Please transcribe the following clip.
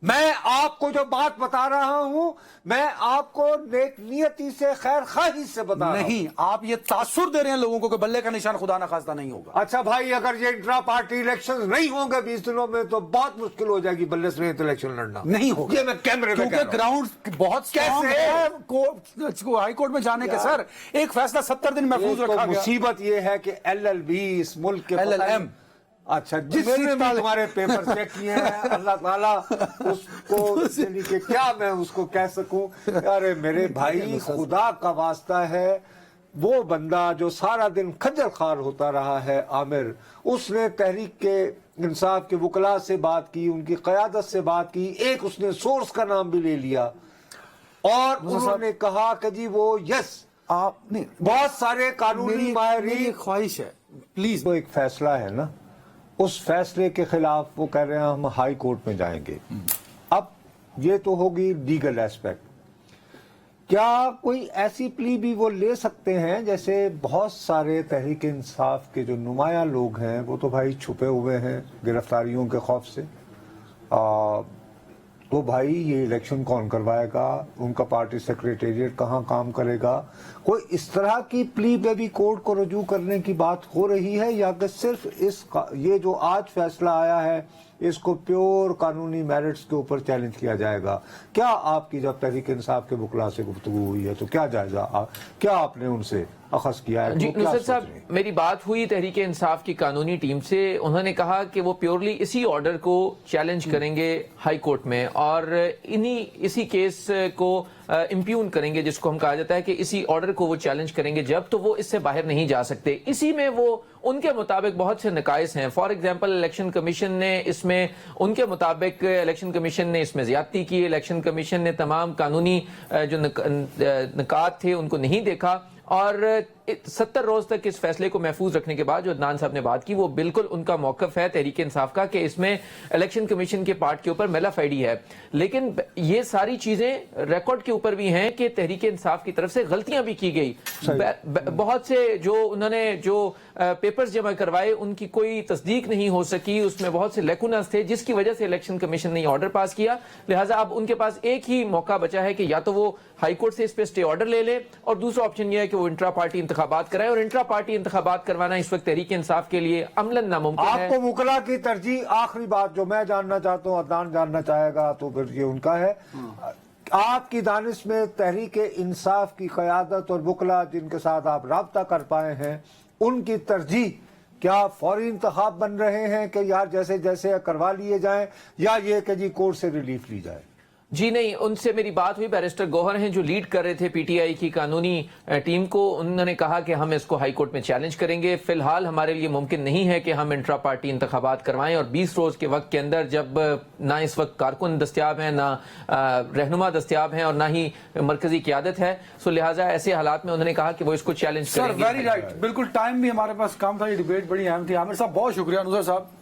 میں آپ کو جو بات بتا رہا ہوں میں آپ کو نیک نیتی سے خیر خواہی سے بتا رہا ہوں. نہیں، آپ یہ تاثر دے رہے ہیں لوگوں کو کہ بلے کا نشان خدا نخواستہ نہیں ہوگا. اچھا بھائی، اگر یہ انٹرا پارٹی الیکشن نہیں ہوں گے 20 دنوں میں تو بہت مشکل ہو جائے گی بلے سمیت الیکشن لڑنا. نہیں ہوگا، یہ میں کیمرے میں کیونکہ گراؤنڈ بہت اسٹرانگ ہے ہائی کورٹ میں جانے کے. سر ایک فیصلہ 70 دن محفوظ رکھا گیا. مصیبت یہ ہے کہ LLB اس ملک کے LLM اچھا جس نے بھی تمہارے پیپر چیک کیے ہیں اللہ تعالیٰ اس کو یعنی کہ کیا میں اس کو کہہ سکوں. ارے میرے بھائی، خدا کا واسطہ ہے، وہ بندہ جو سارا دن کھجل خوار ہوتا رہا ہے عامر، اس نے تحریک کے انصاف کے وکلاء سے بات کی، ان کی قیادت سے بات کی، ایک اس نے سورس کا نام بھی لے لیا اور انہوں نے کہا کہ جی وہ یس آپ نے بہت سارے قانونی ماہرین. میری خواہش ہے پلیز. وہ ایک فیصلہ ہے نا، اس فیصلے کے خلاف وہ کہہ رہے ہیں ہم ہائی کورٹ میں جائیں گے. اب یہ تو ہوگی لیگل ایسپیکٹ. کیا کوئی ایسی پلی بھی وہ لے سکتے ہیں؟ جیسے بہت سارے تحریک انصاف کے جو نمایاں لوگ ہیں وہ تو بھائی چھپے ہوئے ہیں گرفتاریوں کے خوف سے. تو بھائی یہ الیکشن کون کروائے گا؟ ان کا پارٹی سیکریٹریٹ کہاں کام کرے گا؟ کوئی اس طرح کی پلی پہ بھی کورٹ کو رجوع کرنے کی بات ہو رہی ہے، یا کہ صرف یہ جو آج فیصلہ آیا ہے اس کو پیور قانونی میرٹس کے اوپر چیلنج کیا جائے گا؟ کیا آپ کی جب تحریک انصاف کے وکلاء سے گفتگو ہوئی ہے تو کیا جائزہ کیا آپ نے ان سے اخذ کیا ہے؟ جی نصرت صاحب، میری بات ہوئی تحریک انصاف کی قانونی ٹیم سے. انہوں نے کہا کہ وہ پیورلی اسی آرڈر کو چیلنج کریں گے ہائی کورٹ میں اور اسی کیس کو امپیون کریں گے، جس کو ہم کہا جاتا ہے کہ اسی آرڈر کو وہ چیلنج کریں گے جب تو وہ اس سے باہر نہیں جا سکتے. اسی میں وہ ان کے مطابق بہت سے نقائص ہیں. فار ایگزامپل الیکشن کمیشن نے اس میں ان کے مطابق الیکشن کمیشن نے اس میں زیادتی کی. الیکشن کمیشن نے تمام قانونی جو نکات تھے ان کو نہیں دیکھا اور 70 روز تک اس فیصلے کو محفوظ رکھنے کے بعد جو عدنان صاحب نے بات کی وہ بالکل ان کا موقف ہے تحریک انصاف کا کہ اس میں الیکشن کمیشن کے پارٹ کے اوپر میلا فائڈی ہے. لیکن یہ ساری چیزیں ریکارڈ کے اوپر بھی ہیں کہ تحریک انصاف کی طرف سے غلطیاں بھی کی گئی. بہت سے جو انہوں نے جو پیپرز جمع کروائے ان کی کوئی تصدیق نہیں ہو سکی، اس میں بہت سے لیکونز تھے جس کی وجہ سے الیکشن کمیشن نے آرڈر پاس کیا. لہٰذا اب ان کے پاس ایک ہی موقع بچا ہے کہ یا تو وہ ہائی کورٹ سے اس پہ اسٹے آرڈر لے لے اور دوسرا آپشن یہ ہے کہ وہ انٹرا پارٹی انتخابات کرائے. اور انٹرا پارٹی انتخابات کروانا اس وقت تحریک انصاف کے لیے عملاً ناممکن ہے. آپ کو وکلاء کی ترجیح، آخری بات جو میں جاننا چاہتا ہوں، عدنان جاننا چاہے گا تو پھر یہ ان کا ہے. آپ کی دانش میں تحریک انصاف کی قیادت اور وکلاء جن کے ساتھ آپ رابطہ کر پائے ہیں ان کی ترجیح کیا فوری انتخاب بن رہے ہیں کہ یار جیسے جیسے کروا لیے جائیں، یا یہ کہ جی کورٹ سے ریلیف لی جائے؟ جی نہیں، ان سے میری بات ہوئی. بیرسٹر گوہر ہیں جو لیڈ کر رہے تھے PTI کی قانونی ٹیم کو. انہوں نے کہا کہ ہم اس کو ہائی کورٹ میں چیلنج کریں گے. فی الحال ہمارے لیے ممکن نہیں ہے کہ ہم انٹرا پارٹی انتخابات کروائیں اور 20 روز کے وقت کے اندر جب نہ اس وقت کارکن دستیاب ہیں، نہ رہنما دستیاب ہیں اور نہ ہی مرکزی قیادت ہے. سو لہٰذا ایسے حالات میں انہوں نے کہا کہ وہ اس کو چیلنج کریں گے. سر ویری رائٹ، بالکل ٹائم بھی ہمارے پاس کام تھا. یہ ڈیبیٹ بڑی اہم تھی. عامر صاحب بہت شکریہ. نصرت صاحب